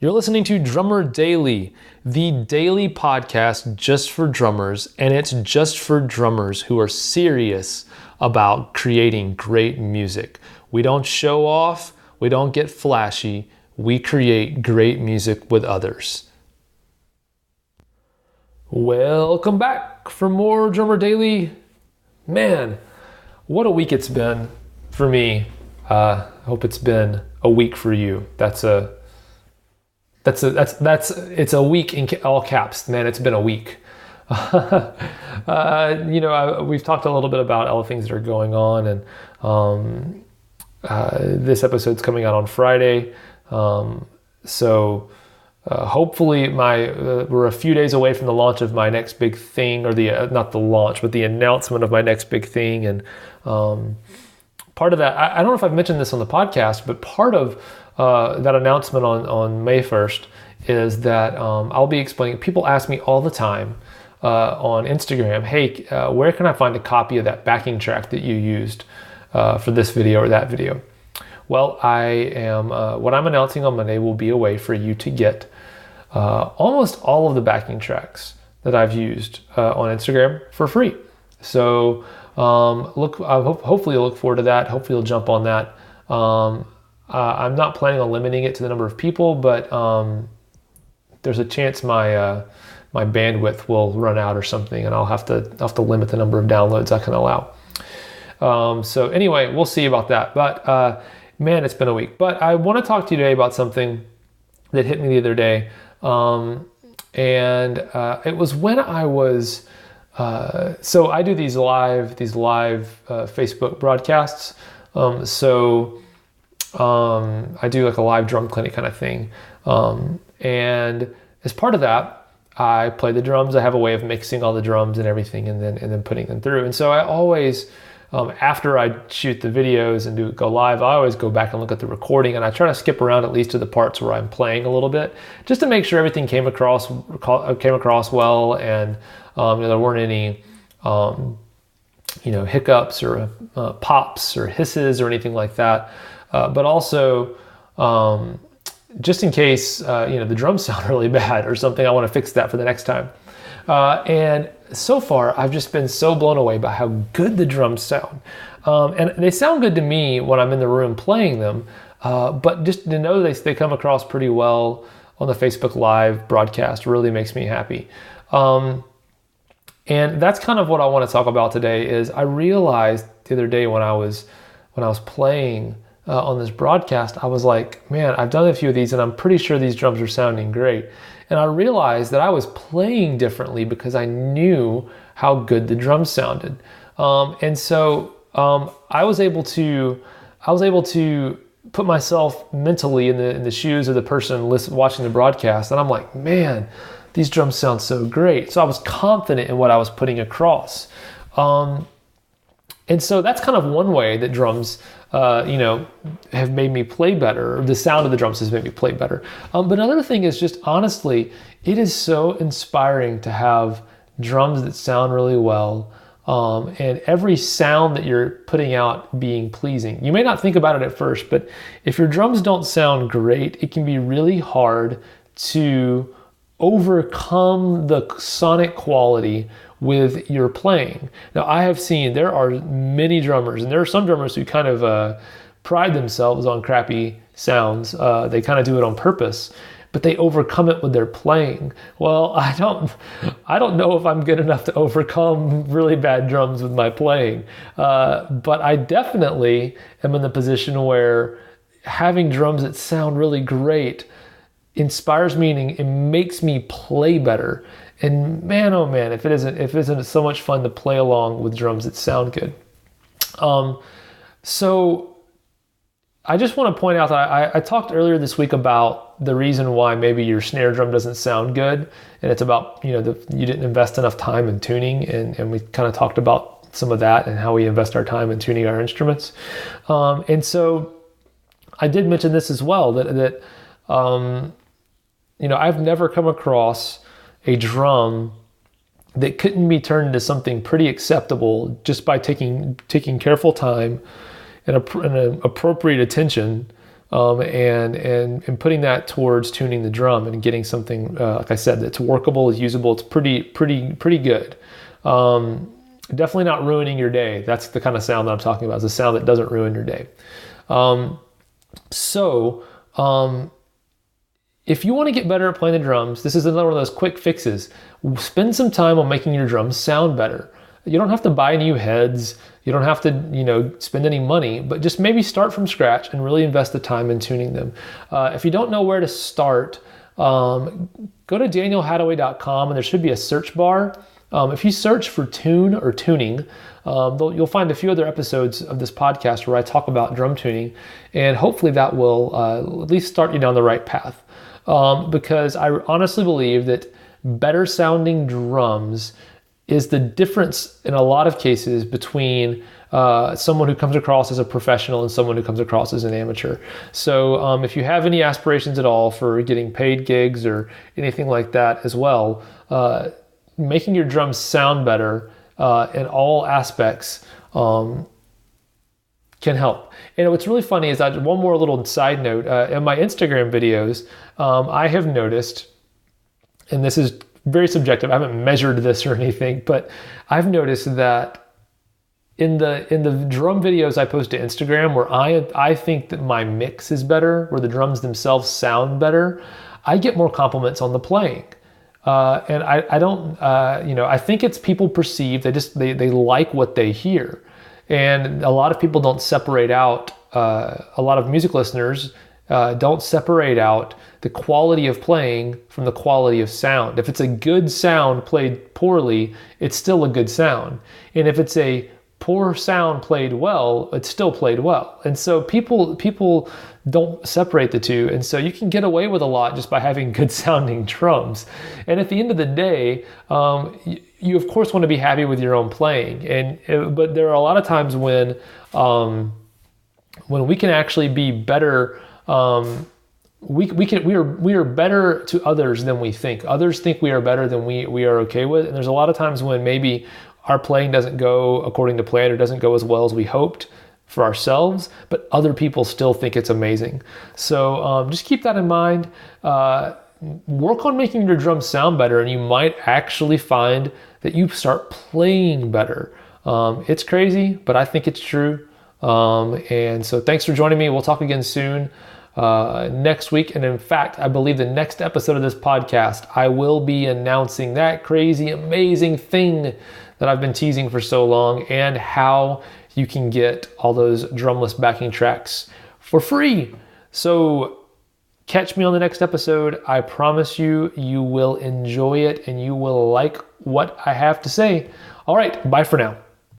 You're listening to Drummer Daily, the daily podcast just for drummers, and it's just for drummers who are serious about creating great music. We don't show off, we don't get flashy, we create great music with others. Welcome back for more Drummer Daily. Man, what a week it's been for me. I hope it's been a week for you. It's a week in all caps. Man, it's been a week. We've talked a little bit about all the things that are going on, and this episode's coming out on Friday. Hopefully we're a few days away from the launch of my next big thing, or not the launch, but the announcement of my next big thing. And part of that, I don't know if I've mentioned this on the podcast, but part of that announcement on May 1st is that I'll be explaining. People ask me all the time on Instagram, hey, where can I find a copy of that backing track that you used for this video or that video? Well, what I'm announcing on Monday will be a way for you to get almost all of the backing tracks that I've used on Instagram for free. So hopefully you'll look forward to that. Hopefully you'll jump on that. I'm not planning on limiting it to the number of people, but there's a chance my bandwidth will run out or something, and I'll have to limit the number of downloads I can allow. So anyway, we'll see about that. But man, it's been a week. But I want to talk to you today about something that hit me the other day, and it was when I was. So I do these live Facebook broadcasts. I do like a live drum clinic kind of thing. And as part of that, I play the drums. I have a way of mixing all the drums and everything and then putting them through. And so I always, after I shoot the videos and go live, I always go back and look at the recording, and I try to skip around at least to the parts where I'm playing a little bit, just to make sure everything came across well, and there weren't any hiccups or pops or hisses or anything like that. But also, just in case, the drums sound really bad or something, I want to fix that for the next time. And so far, I've just been so blown away by how good the drums sound. And they sound good to me when I'm in the room playing them, but just to know they come across pretty well on the Facebook Live broadcast really makes me happy. And that's kind of what I want to talk about today. Is I realized the other day when I was playing on this broadcast, I was like, man, I've done a few of these and I'm pretty sure these drums are sounding great. And I realized that I was playing differently because I knew how good the drums sounded. And so I was able to put myself mentally in the shoes of the person watching the broadcast. And I'm like, man, these drums sound so great. So I was confident in what I was putting across. And so that's kind of one way that drums, have made me play better, or the sound of the drums has made me play better. But another thing is just, honestly, it is so inspiring to have drums that sound really well, and every sound that you're putting out being pleasing. You may not think about it at first, but if your drums don't sound great, it can be really hard to overcome the sonic quality with your playing. Now, I have seen there are many drummers, and there are some drummers who kind of pride themselves on crappy sounds. They kind of do it on purpose, but they overcome it with their playing. Well, I don't know if I'm good enough to overcome really bad drums with my playing, but I definitely am in the position where having drums that sound really great inspires me and it makes me play better. And man, oh man, if it isn't so much fun to play along with drums that sound good. So I just want to point out that I talked earlier this week about the reason why maybe your snare drum doesn't sound good, and it's about you didn't invest enough time in tuning, and we kind of talked about some of that and how we invest our time in tuning our instruments. And so I did mention this as well, that I've never come across a drum that couldn't be turned into something pretty acceptable just by taking careful time and appropriate attention and putting that towards tuning the drum and getting something, like I said, that's workable, is usable. It's pretty good. Definitely not ruining your day. That's the kind of sound that I'm talking about. It's a sound that doesn't ruin your day. If you want to get better at playing the drums, this is another one of those quick fixes. Spend some time on making your drums sound better. You don't have to buy new heads. You don't have to, spend any money, but just maybe start from scratch and really invest the time in tuning them. If you don't know where to start, go to danielhadaway.com and there should be a search bar. If you search for tune or tuning, you'll find a few other episodes of this podcast where I talk about drum tuning, and hopefully that will at least start you down the right path. Because I honestly believe that better sounding drums is the difference in a lot of cases between someone who comes across as a professional and someone who comes across as an amateur. So if you have any aspirations at all for getting paid gigs or anything like that as well, making your drums sound better in all aspects can help. And what's really funny is that one more little side note, in my Instagram videos, I have noticed, and this is very subjective, I haven't measured this or anything, but I've noticed that in the drum videos I post to Instagram where I think that my mix is better, where the drums themselves sound better, I get more compliments on the playing. And I don't, I think it's people perceive, they like what they hear. And a lot of people don't separate out, a lot of music listeners don't separate out the quality of playing from the quality of sound. If it's a good sound played poorly, it's still a good sound. And if it's a poor sound played well, it's still played well. And so people don't separate the two. And so you can get away with a lot just by having good sounding drums. And at the end of the day, you of course want to be happy with your own playing. But there are a lot of times when we can actually be better. We are better to others than we think. Others think we are better than we are okay with. And there's a lot of times when maybe our playing doesn't go according to plan or doesn't go as well as we hoped for ourselves, but other people still think it's amazing. So just keep that in mind. Work on making your drums sound better, and you might actually find that you start playing better. It's crazy, but I think it's true. And so thanks for joining me. We'll talk again soon next week. And in fact, I believe the next episode of this podcast, I will be announcing that crazy, amazing thing that I've been teasing for so long, and how you can get all those drumless backing tracks for free. So catch me on the next episode. I promise you will enjoy it and you will like what I have to say. All right, bye for now.